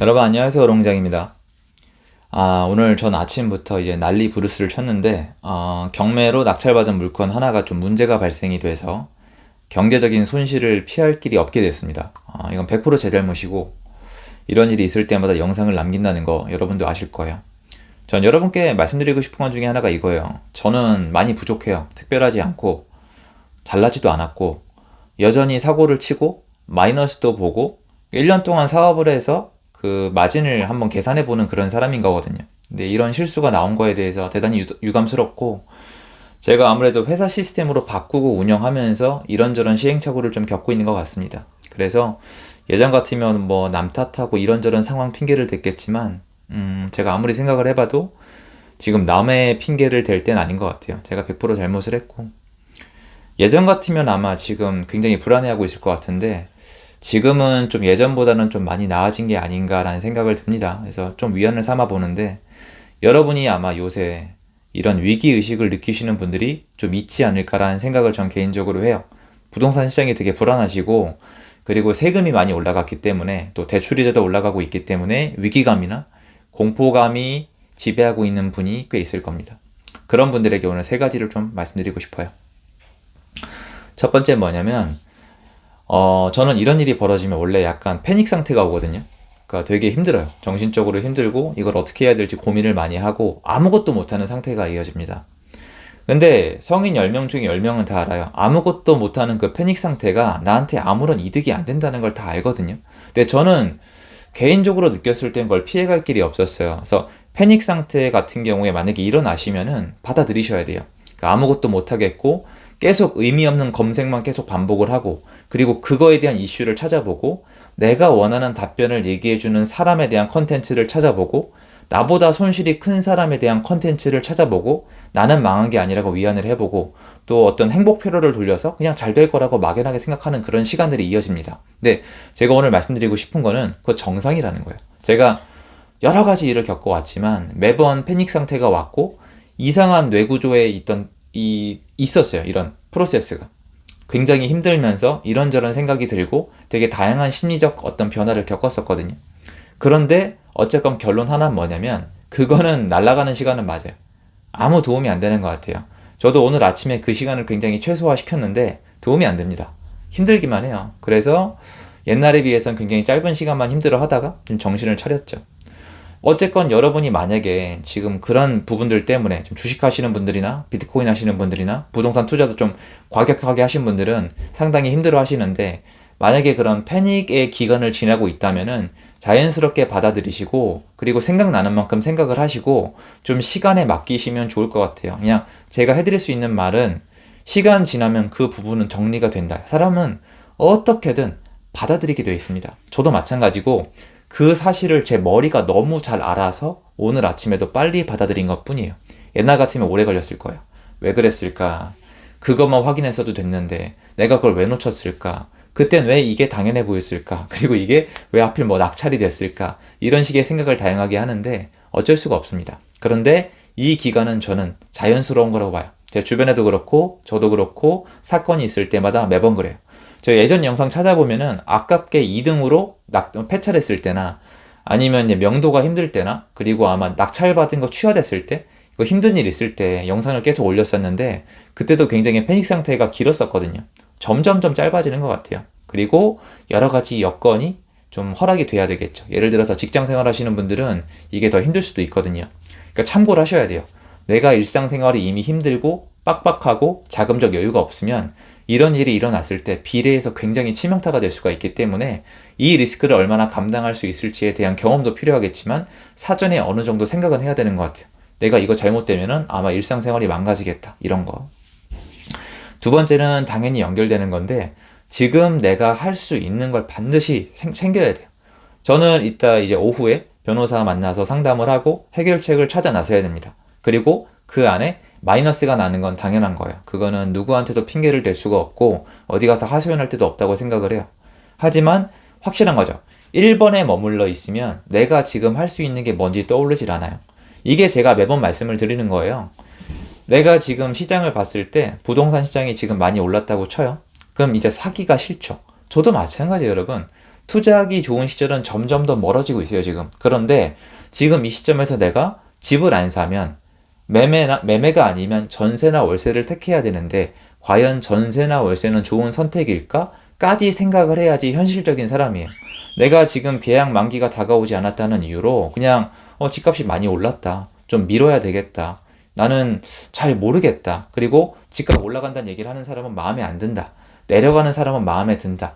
여러분 안녕하세요. 오롱장입니다. 오늘 전 아침부터 이제 난리 부르스를 쳤는데 경매로 낙찰받은 물건 하나가 좀 문제가 발생이 돼서 경제적인 손실을 피할 길이 없게 됐습니다. 이건 100%제 잘못이고 이런 일이 있을 때마다 영상을 남긴다는 거 여러분도 아실 거예요. 전 여러분께 말씀드리고 싶은 것 중에 하나가 이거예요. 저는 많이 부족해요. 특별하지 않고 잘나지도 않았고 여전히 사고를 치고 마이너스도 보고 1년 동안 사업을 해서 그 마진을 한번 계산해 보는 그런 사람인 거거든요. 근데 이런 실수가 나온 거에 대해서 대단히 유감스럽고, 제가 아무래도 회사 시스템으로 바꾸고 운영하면서 이런저런 시행착오를 좀 겪고 있는 것 같습니다. 그래서 예전 같으면 뭐 남 탓하고 이런저런 상황 핑계를 댔겠지만 제가 아무리 생각을 해봐도 지금 남의 핑계를 댈 때는 아닌 것 같아요. 제가 100% 잘못을 했고, 예전 같으면 아마 지금 굉장히 불안해하고 있을 것 같은데 지금은 좀 예전보다는 좀 많이 나아진 게 아닌가라는 생각을 듭니다. 그래서 좀 위안을 삼아 보는데, 여러분이 아마 요새 이런 위기의식을 느끼시는 분들이 좀 있지 않을까라는 생각을 전 개인적으로 해요. 부동산 시장이 되게 불안하시고, 그리고 세금이 많이 올라갔기 때문에 또 대출이자도 올라가고 있기 때문에 위기감이나 공포감이 지배하고 있는 분이 꽤 있을 겁니다. 그런 분들에게 오늘 세 가지를 좀 말씀드리고 싶어요. 첫 번째 뭐냐면, 저는 이런 일이 벌어지면 원래 약간 패닉 상태가 오거든요. 그러니까 되게 힘들어요. 정신적으로 힘들고 이걸 어떻게 해야 될지 고민을 많이 하고 아무것도 못하는 상태가 이어집니다. 근데 성인 10명 중에 10명은 다 알아요. 아무것도 못하는 그 패닉 상태가 나한테 아무런 이득이 안 된다는 걸 다 알거든요. 근데 저는 개인적으로 느꼈을 땐 그걸 피해갈 길이 없었어요. 그래서 패닉 상태 같은 경우에 만약에 일어나시면은 받아들이셔야 돼요. 그러니까 아무것도 못하겠고 계속 의미 없는 검색만 계속 반복을 하고, 그리고 그거에 대한 이슈를 찾아보고 내가 원하는 답변을 얘기해주는 사람에 대한 컨텐츠를 찾아보고, 나보다 손실이 큰 사람에 대한 컨텐츠를 찾아보고 나는 망한 게 아니라고 위안을 해보고, 또 어떤 행복회로를 돌려서 그냥 잘 될 거라고 막연하게 생각하는 그런 시간들이 이어집니다. 근데 제가 오늘 말씀드리고 싶은 거는 그거 정상이라는 거예요. 제가 여러 가지 일을 겪어왔지만 매번 패닉 상태가 왔고 이상한 뇌구조에 있었어요. 이런 프로세스가 굉장히 힘들면서 이런저런 생각이 들고 되게 다양한 심리적 어떤 변화를 겪었었거든요. 그런데 어쨌건 결론 하나는 뭐냐면, 그거는 날아가는 시간은 맞아요. 아무 도움이 안 되는 것 같아요. 저도 오늘 아침에 그 시간을 굉장히 최소화시켰는데 도움이 안 됩니다. 힘들기만 해요. 그래서 옛날에 비해서는 굉장히 짧은 시간만 힘들어 하다가 좀 정신을 차렸죠. 어쨌건 여러분이 만약에 지금 그런 부분들 때문에 좀 주식하시는 분들이나 비트코인 하시는 분들이나 부동산 투자도 좀 과격하게 하신 분들은 상당히 힘들어 하시는데, 만약에 그런 패닉의 기간을 지나고 있다면은 자연스럽게 받아들이시고, 그리고 생각나는 만큼 생각을 하시고 좀 시간에 맡기시면 좋을 것 같아요. 그냥 제가 해드릴 수 있는 말은, 시간 지나면 그 부분은 정리가 된다. 사람은 어떻게든 받아들이게 되어 있습니다. 저도 마찬가지고 그 사실을 제 머리가 너무 잘 알아서 오늘 아침에도 빨리 받아들인 것 뿐이에요. 옛날 같으면 오래 걸렸을 거예요. 왜 그랬을까? 그것만 확인했어도 됐는데 내가 그걸 왜 놓쳤을까? 그땐 왜 이게 당연해 보였을까? 그리고 이게 왜 하필 뭐 낙찰이 됐을까? 이런 식의 생각을 다양하게 하는데 어쩔 수가 없습니다. 그런데 이 기간은 저는 자연스러운 거라고 봐요. 제 주변에도 그렇고 저도 그렇고 사건이 있을 때마다 매번 그래요. 저 예전 영상 찾아보면은 아깝게 2등으로 폐찰했을 때나 아니면 이제 명도가 힘들 때나, 그리고 아마 낙찰받은 거 취하됐을 때, 이거 힘든 일 있을 때 영상을 계속 올렸었는데 그때도 굉장히 패닉 상태가 길었었거든요. 점점점 짧아지는 것 같아요. 그리고 여러 가지 여건이 좀 허락이 돼야 되겠죠. 예를 들어서 직장 생활 하시는 분들은 이게 더 힘들 수도 있거든요. 그러니까 참고를 하셔야 돼요. 내가 일상생활이 이미 힘들고 빡빡하고 자금적 여유가 없으면 이런 일이 일어났을 때 비례해서 굉장히 치명타가 될 수가 있기 때문에 이 리스크를 얼마나 감당할 수 있을지에 대한 경험도 필요하겠지만 사전에 어느 정도 생각은 해야 되는 것 같아요. 내가 이거 잘못되면은 아마 일상생활이 망가지겠다, 이런 거. 두 번째는 당연히 연결되는 건데, 지금 내가 할 수 있는 걸 반드시 챙겨야 돼요. 저는 이따 이제 오후에 변호사 만나서 상담을 하고 해결책을 찾아 나서야 됩니다. 그리고 그 안에 마이너스가 나는 건 당연한 거예요. 그거는 누구한테도 핑계를 댈 수가 없고 어디 가서 하소연할 데도 없다고 생각을 해요. 하지만 확실한 거죠. 1번에 머물러 있으면 내가 지금 할 수 있는 게 뭔지 떠오르질 않아요. 이게 제가 매번 말씀을 드리는 거예요. 내가 지금 시장을 봤을 때 부동산 시장이 지금 많이 올랐다고 쳐요. 그럼 이제 사기가 싫죠. 저도 마찬가지예요, 여러분. 투자하기 좋은 시절은 점점 더 멀어지고 있어요, 지금. 그런데 지금 이 시점에서 내가 집을 안 사면 매매가 아니면 전세나 월세를 택해야 되는데 과연 전세나 월세는 좋은 선택일까? 까지 생각을 해야지 현실적인 사람이에요. 내가 지금 계약 만기가 다가오지 않았다는 이유로 그냥 집값이 많이 올랐다. 좀 미뤄야 되겠다. 나는 잘 모르겠다. 그리고 집값 올라간다는 얘기를 하는 사람은 마음에 안 든다. 내려가는 사람은 마음에 든다.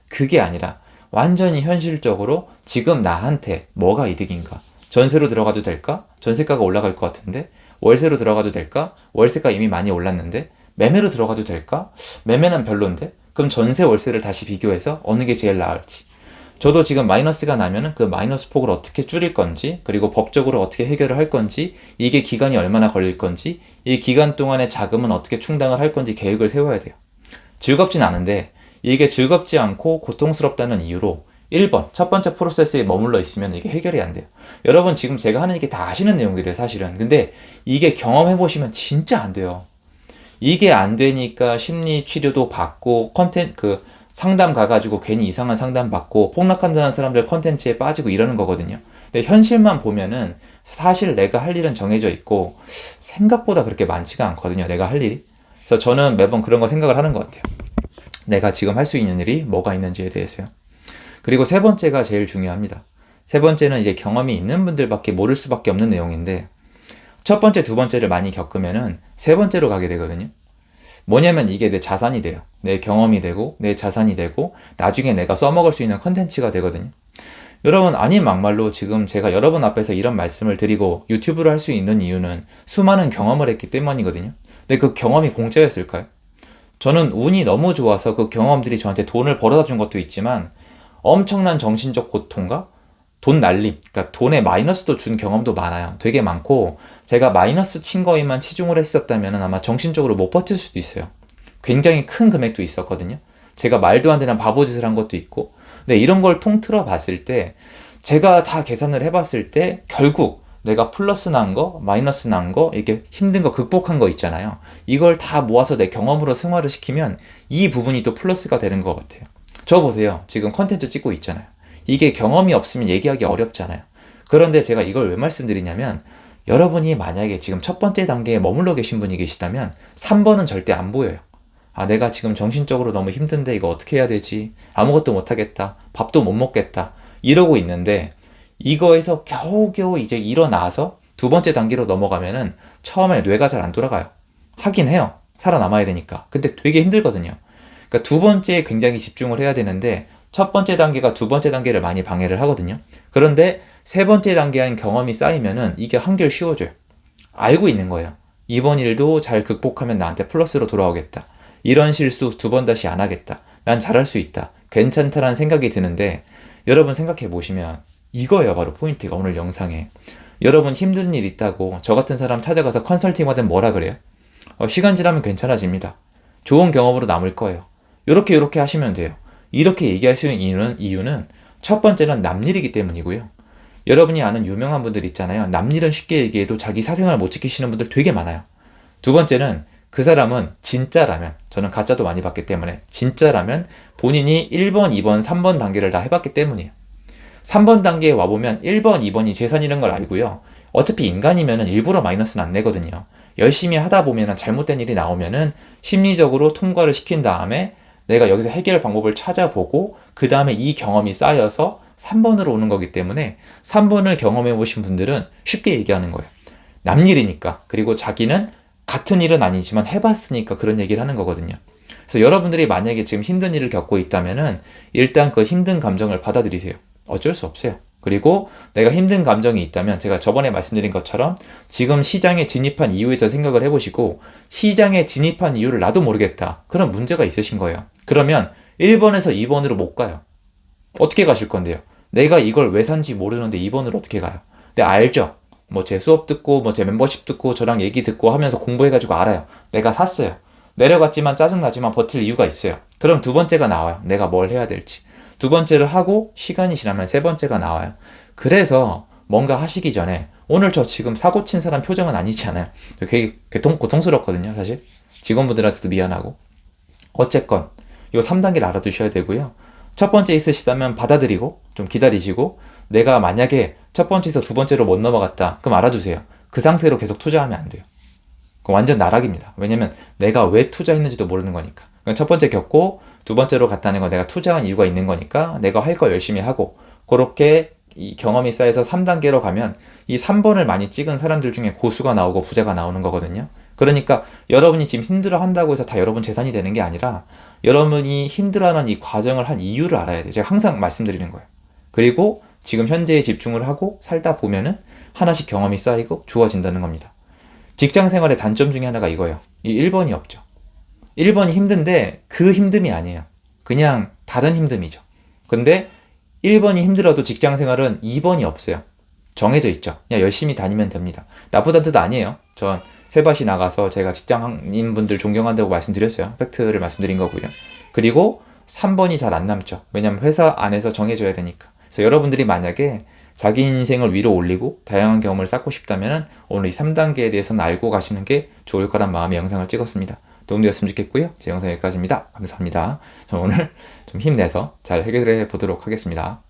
그게 아니라 완전히 현실적으로 지금 나한테 뭐가 이득인가? 전세로 들어가도 될까? 전세가가 올라갈 것 같은데? 월세로 들어가도 될까? 월세가 이미 많이 올랐는데? 매매로 들어가도 될까? 매매는 별론데? 그럼 전세 월세를 다시 비교해서 어느 게 제일 나을지. 저도 지금 마이너스가 나면은 그 마이너스 폭을 어떻게 줄일 건지, 그리고 법적으로 어떻게 해결을 할 건지, 이게 기간이 얼마나 걸릴 건지, 이 기간 동안의 자금은 어떻게 충당을 할 건지 계획을 세워야 돼요. 즐겁진 않은데 이게 즐겁지 않고 고통스럽다는 이유로 1번, 첫 번째 프로세스에 머물러 있으면 이게 해결이 안 돼요. 여러분 지금 제가 하는 얘기 다 아시는 내용들이에요, 사실은. 근데 이게 경험해보시면 진짜 안 돼요. 이게 안 되니까 심리 치료도 받고 상담 가가지고 괜히 이상한 상담 받고 폭락한다는 사람들 컨텐츠에 빠지고 이러는 거거든요. 근데 현실만 보면은 사실 내가 할 일은 정해져 있고 생각보다 그렇게 많지가 않거든요, 내가 할 일이. 그래서 저는 매번 그런 거 생각을 하는 것 같아요. 내가 지금 할 수 있는 일이 뭐가 있는지에 대해서요. 그리고 세 번째가 제일 중요합니다. 세 번째는 이제 경험이 있는 분들밖에 모를 수밖에 없는 내용인데 첫 번째, 두 번째를 많이 겪으면은 세 번째로 가게 되거든요. 뭐냐면 이게 내 자산이 돼요. 내 경험이 되고 내 자산이 되고 나중에 내가 써먹을 수 있는 컨텐츠가 되거든요. 여러분 아닌 막말로 지금 제가 여러분 앞에서 이런 말씀을 드리고 유튜브를 할 수 있는 이유는 수많은 경험을 했기 때문이거든요. 근데 그 경험이 공짜였을까요? 저는 운이 너무 좋아서 그 경험들이 저한테 돈을 벌어다 준 것도 있지만 엄청난 정신적 고통과 돈 날림, 그러니까 돈에 마이너스도 준 경험도 많아요. 되게 많고 제가 마이너스 친 거에만 치중을 했었다면 아마 정신적으로 못 버틸 수도 있어요. 굉장히 큰 금액도 있었거든요. 제가 말도 안 되는 바보짓을 한 것도 있고 근데 이런 걸 통틀어 봤을 때 제가 다 계산을 해봤을 때 결국 내가 플러스 난 거, 마이너스 난 거, 이렇게 힘든 거 극복한 거 있잖아요. 이걸 다 모아서 내 경험으로 승화를 시키면 이 부분이 또 플러스가 되는 것 같아요. 저 보세요. 지금 컨텐츠 찍고 있잖아요. 이게 경험이 없으면 얘기하기 어렵잖아요. 그런데 제가 이걸 왜 말씀드리냐면 여러분이 만약에 지금 첫 번째 단계에 머물러 계신 분이 계시다면 3번은 절대 안 보여요. 아, 내가 지금 정신적으로 너무 힘든데 이거 어떻게 해야 되지? 아무것도 못하겠다. 밥도 못 먹겠다. 이러고 있는데 이거에서 겨우겨우 이제 일어나서 두 번째 단계로 넘어가면은 처음에 뇌가 잘 안 돌아가요. 하긴 해요. 살아남아야 되니까. 근데 되게 힘들거든요. 그러니까 두 번째에 굉장히 집중을 해야 되는데 첫 번째 단계가 두 번째 단계를 많이 방해를 하거든요. 그런데 세 번째 단계한 경험이 쌓이면은 이게 한결 쉬워져요. 알고 있는 거예요. 이번 일도 잘 극복하면 나한테 플러스로 돌아오겠다. 이런 실수 두 번 다시 안 하겠다. 난 잘할 수 있다. 괜찮다라는 생각이 드는데 여러분 생각해 보시면 이거예요, 바로 포인트가 오늘 영상에. 여러분 힘든 일 있다고 저 같은 사람 찾아가서 컨설팅 받으면 뭐라 그래요? 시간 지나면 괜찮아집니다. 좋은 경험으로 남을 거예요. 요렇게 하시면 돼요. 이렇게 얘기할 수 있는 이유는 첫 번째는 남일이기 때문이고요. 여러분이 아는 유명한 분들 있잖아요. 남일은 쉽게 얘기해도 자기 사생활 못 지키시는 분들 되게 많아요. 두 번째는 그 사람은 진짜라면, 저는 가짜도 많이 봤기 때문에 진짜라면 본인이 1번, 2번, 3번 단계를 다 해봤기 때문이에요. 3번 단계에 와보면 1번, 2번이 재산이라는 걸 알고요. 어차피 인간이면 일부러 마이너스는 안 내거든요. 열심히 하다 보면 잘못된 일이 나오면은 심리적으로 통과를 시킨 다음에 내가 여기서 해결 방법을 찾아보고 그 다음에 이 경험이 쌓여서 3번으로 오는 거기 때문에 3번을 경험해 보신 분들은 쉽게 얘기하는 거예요. 남일이니까. 그리고 자기는 같은 일은 아니지만 해봤으니까 그런 얘기를 하는 거거든요. 그래서 여러분들이 만약에 지금 힘든 일을 겪고 있다면은 일단 그 힘든 감정을 받아들이세요. 어쩔 수 없어요. 그리고 내가 힘든 감정이 있다면 제가 저번에 말씀드린 것처럼 지금 시장에 진입한 이유에 대해서 생각을 해보시고 시장에 진입한 이유를 나도 모르겠다. 그런 문제가 있으신 거예요. 그러면 1번에서 2번으로 못 가요. 어떻게 가실 건데요? 내가 이걸 왜 산지 모르는데 2번으로 어떻게 가요? 근데 알죠? 뭐 제 수업 듣고 뭐 제 멤버십 듣고 저랑 얘기 듣고 하면서 공부해가지고 알아요. 내가 샀어요. 내려갔지만 짜증나지만 버틸 이유가 있어요. 그럼 두 번째가 나와요. 내가 뭘 해야 될지. 두 번째를 하고 시간이 지나면 세 번째가 나와요. 그래서 뭔가 하시기 전에 오늘 저 지금 사고 친 사람 표정은 아니지 않아요. 되게 고통스럽거든요, 사실. 직원분들한테도 미안하고. 어쨌건 이 3단계를 알아두셔야 되고요. 첫 번째 있으시다면 받아들이고 좀 기다리시고, 내가 만약에 첫 번째에서 두 번째로 못 넘어갔다, 그럼 알아두세요. 그 상태로 계속 투자하면 안 돼요. 그건 완전 나락입니다. 왜냐면 내가 왜 투자했는지도 모르는 거니까. 첫 번째 겪고 두 번째로 갔다는 건 내가 투자한 이유가 있는 거니까 내가 할 거 열심히 하고, 그렇게 이 경험이 쌓여서 3단계로 가면 이 3번을 많이 찍은 사람들 중에 고수가 나오고 부자가 나오는 거거든요. 그러니까 여러분이 지금 힘들어 한다고 해서 다 여러분 재산이 되는 게 아니라, 여러분이 힘들어하는 이 과정을 한 이유를 알아야 돼요. 제가 항상 말씀드리는 거예요. 그리고 지금 현재에 집중을 하고 살다 보면은 하나씩 경험이 쌓이고 좋아진다는 겁니다. 직장 생활의 단점 중에 하나가 이거예요. 이 1번이 없죠. 1번이 힘든데 그 힘듦이 아니에요. 그냥 다른 힘듦이죠. 근데 1번이 힘들어도 직장 생활은 2번이 없어요. 정해져 있죠. 그냥 열심히 다니면 됩니다. 나쁘다는 뜻 아니에요. 전 세밭이 나가서 제가 직장인분들 존경한다고 말씀드렸어요. 팩트를 말씀드린 거고요. 그리고 3번이 잘 안 남죠. 왜냐면 회사 안에서 정해져야 되니까. 그래서 여러분들이 만약에 자기 인생을 위로 올리고 다양한 경험을 쌓고 싶다면 오늘 이 3단계에 대해서는 알고 가시는 게 좋을 거란 마음에 영상을 찍었습니다. 도움되었으면 좋겠고요. 제 영상 여기까지입니다. 감사합니다. 저는 오늘 좀 힘내서 잘 해결해 보도록 하겠습니다.